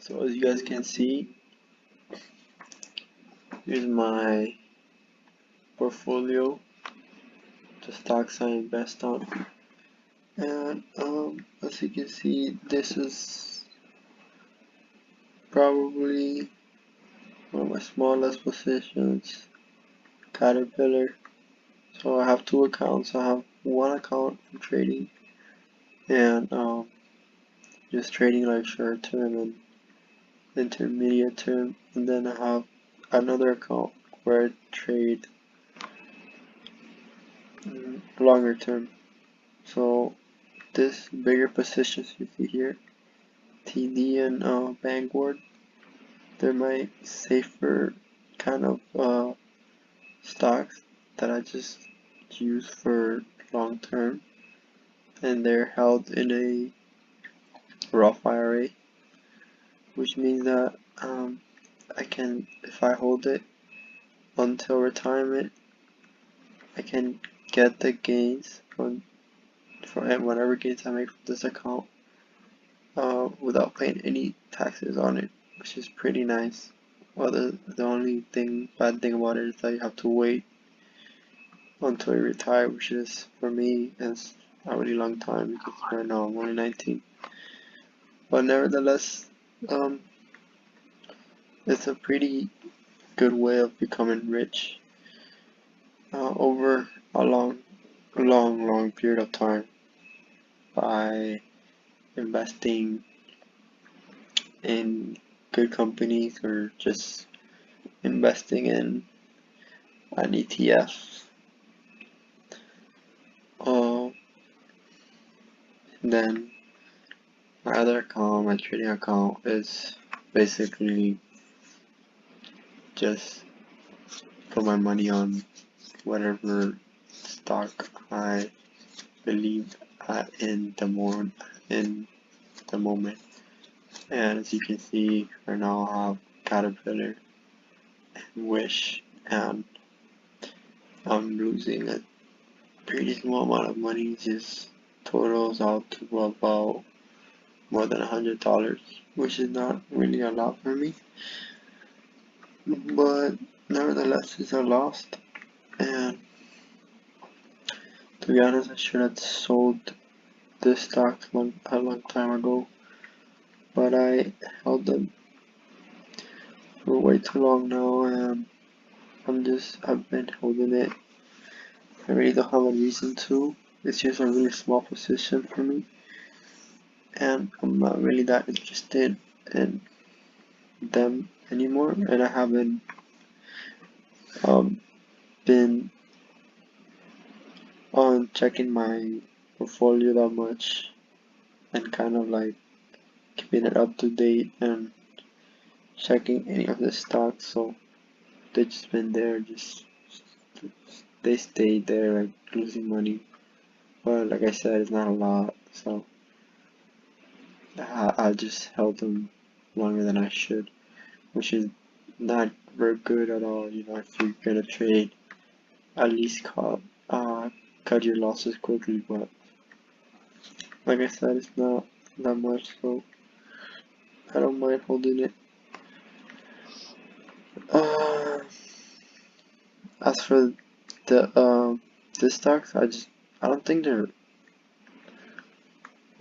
So as you guys can see, here's my portfolio, the stocks I invest on. And as you can see, this is probably one of my smallest positions, Caterpillar. So I have two accounts. I have one account for trading and just trading like short term and intermediate term, and then I have another account where I trade longer term. So this bigger positions you see here, TD and Vanguard, they're my safer kind of stocks that I just use for long term, and they're held in a Roth IRA, which means that I can, if I hold it until retirement, I can get the gains from whatever gains I make from this account without paying any taxes on it, which is pretty nice. Well, the only bad thing about it is that you have to wait until you retire, which is, for me, is a really long time because right now I'm only 19. But nevertheless, it's a pretty good way of becoming rich over a long period of time by investing in good companies or just investing in an ETF. Then my other account, my trading account, is basically just put my money on whatever stock I believe in the moment. And as you can see, right now I have Caterpillar and Wish, and I'm losing a pretty small amount of money. It just totals out to about more than $100, which is not really a lot for me, but nevertheless it's a loss. And to be honest, I should have sold this stock a long time ago, but I held them for way too long now, and I've been holding it. I really don't have a reason to. It's just a really small position for me, and I'm not really that interested in them anymore, and I haven't been on checking my portfolio that much and kind of like keeping it up to date and checking any of the stocks. So they just been there, they stayed there, like losing money. But like I said, it's not a lot, so I just held them longer than I should, which is not very good at all. You know, if you're gonna trade, at least cut your losses quickly. But like I said, it's not that much, so I don't mind holding it. As for the stocks, I don't think they're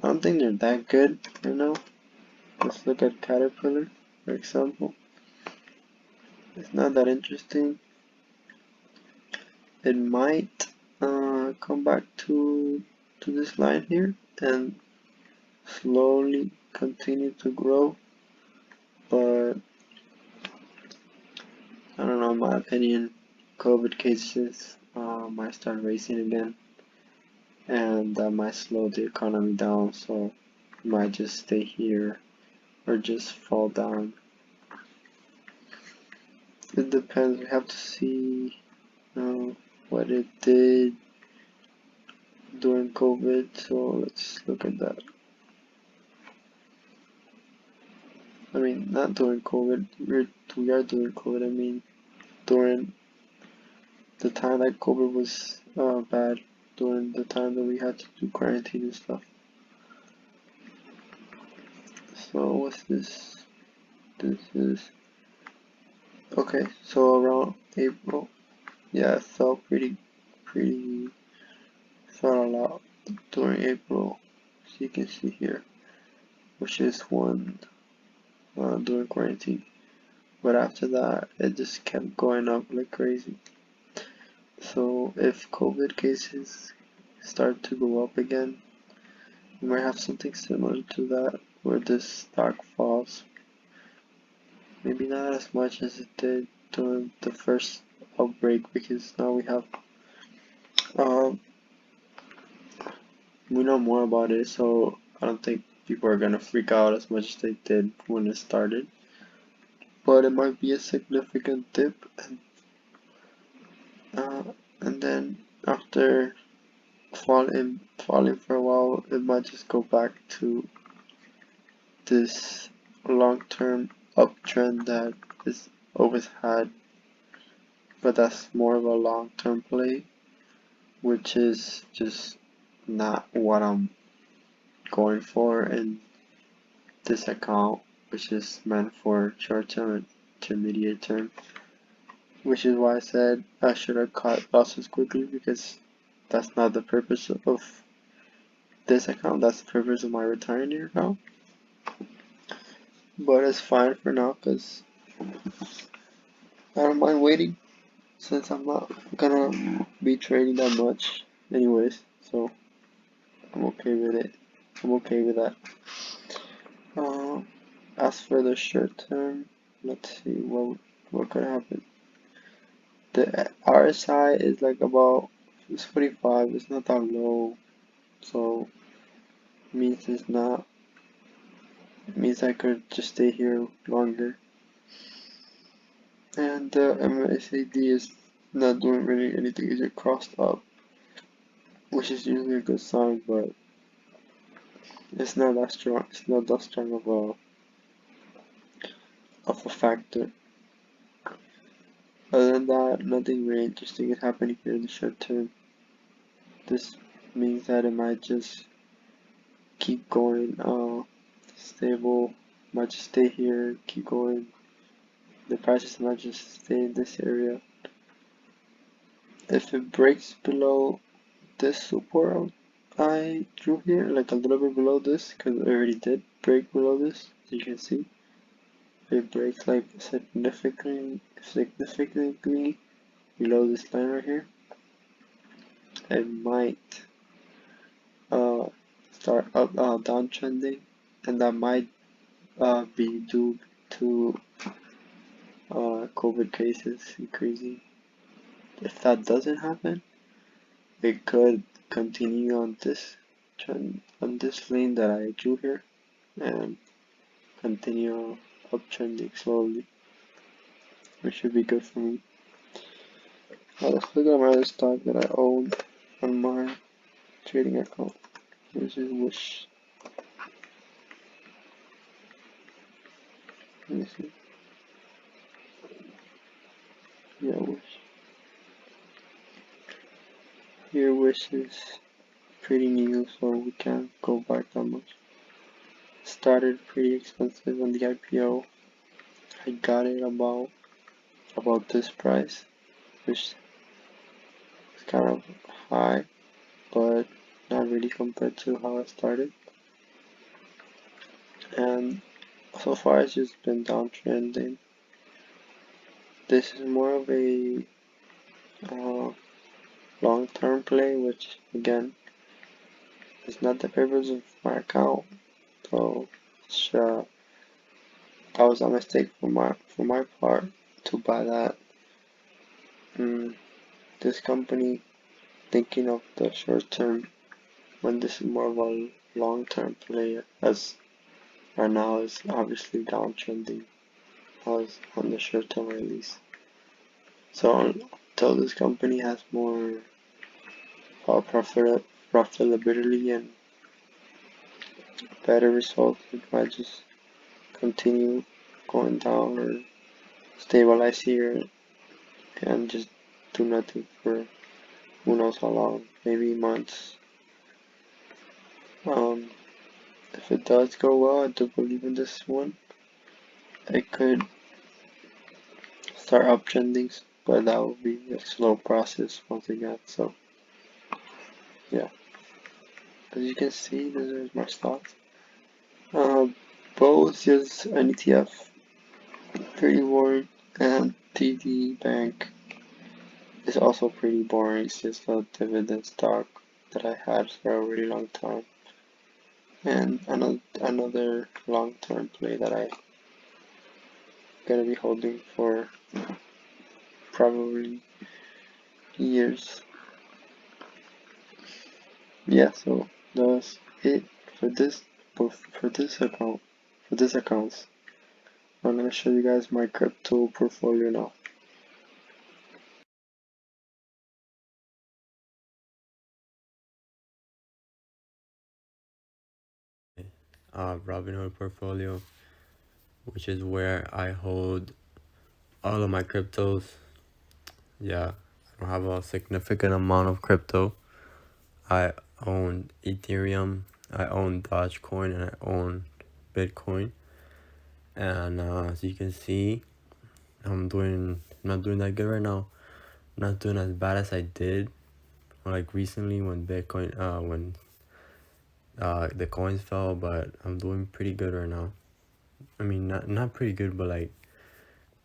that good, you know. Let's look at Caterpillar, for example. It's not that interesting. It might come back to this line here and slowly continue to grow, but I don't know, in my opinion, COVID cases might start raising again, and that might slow the economy down, so it might just stay here or just fall down. It depends. We have to see what it did during COVID, so let's look at that. I mean, not during COVID, we are doing COVID, I mean, during the time that COVID was bad, during the time that we had to do quarantine and stuff. So what's this? This is okay. So around April, yeah, it fell pretty fell a lot during April, as you can see here, which is one during quarantine. But after that, it just kept going up like crazy. So if COVID cases start to go up again, we might have something similar to that, where this stock falls. Maybe not as much as it did during the first outbreak, because now um, we know more about it, so I don't think people are gonna freak out as much as they did when it started. But it might be a significant dip, uh, and then after falling for a while, it might just go back to this long-term uptrend that is always had, but that's more of a long-term play, which is just not what I'm going for in this account, which is meant for short-term and intermediate term, which is why I said I should have cut losses quickly, because that's not the purpose of this account, that's the purpose of my retirement account. But it's fine for now, because I don't mind waiting, since I'm not gonna be trading that much anyways, so I'm okay with it. I'm okay with that. Uh, as for the short term, let's see what could happen. The RSI is like about, it's 45, it's not that low, so it means it's not, it means I could just stay here longer. And the MACD is not doing really anything, it's just crossed up, which is usually a good sign, but it's not that strong. It's not that strong of a factor. Other than that, nothing really interesting is happening here in the short term. This means that it might just keep going stable, might just stay here, keep going. The prices might just stay in this area. If it breaks below this support I drew here, like a little bit below this, because it already did break below this, as you can see. If it breaks like significantly below this line right here, it might start up downtrending, and that might be due to COVID cases increasing. If that doesn't happen, it could continue on this trend, on this lane that I drew here, and continue uptrending slowly, which should be good for me. Now let's look at my other stock that I own on my trading account, which is Wish. Let me see. Yeah, Wish. Here, Wish is pretty new, so we can't go back that much. Started pretty expensive on the IPO. I got it about this price, which is kind of high, but not really compared to how I started. And so far it's just been downtrending. This is more of a uh, long-term play, which again is not the purpose of my account. So that was a mistake for my part to buy that. This company thinking of the short term when this is more of a long-term play, as right now is obviously downtrending, as on the short term at least. So until this company has more profitability and better results, it might just continue going down or stabilize here and just do nothing for who knows how long, maybe months. If it does go well, I do believe in this one. I could start uptrending, but that will be a slow process once again. So yeah, as you can see, these are my stocks. Both is an ETF, pretty boring, and TD Bank is also pretty boring. It's just a dividend stock that I had for a really long time, and another long-term play that I gonna be holding for probably years. Yeah, so that's it for this for this account. For this accounts, I'm gonna show you guys my crypto portfolio now. Robinhood portfolio, which is where I hold all of my cryptos. Yeah, I don't have a significant amount of crypto. I own Ethereum, I own Dogecoin, and I own Bitcoin. And as you can see, I'm not doing that good right now. I'm not doing as bad as I did like recently when the coins fell, but I'm doing pretty good right now. I mean, not pretty good, but like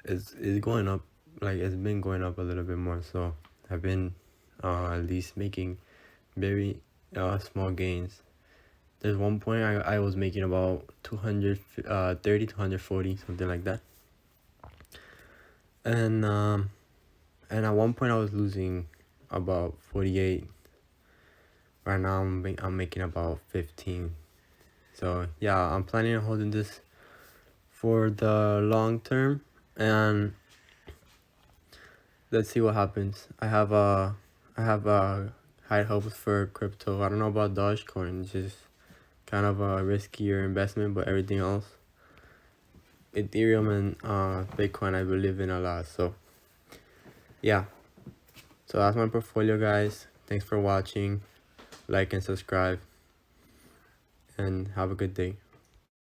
it's going up. Like it's been going up a little bit more. So I've been at least making very small gains. There's one point I was making about 230 to 140, something like that. And at one point I was losing about 48. Right now I'm making about 15. So yeah, I'm planning on holding this for the long term, and let's see what happens. I have high hopes for crypto. I don't know about Dogecoin. It's just kind of a riskier investment, but everything else, Ethereum and Bitcoin, I believe in a lot. So yeah, so that's my portfolio, guys. Thanks for watching. Like and subscribe, and have a good day.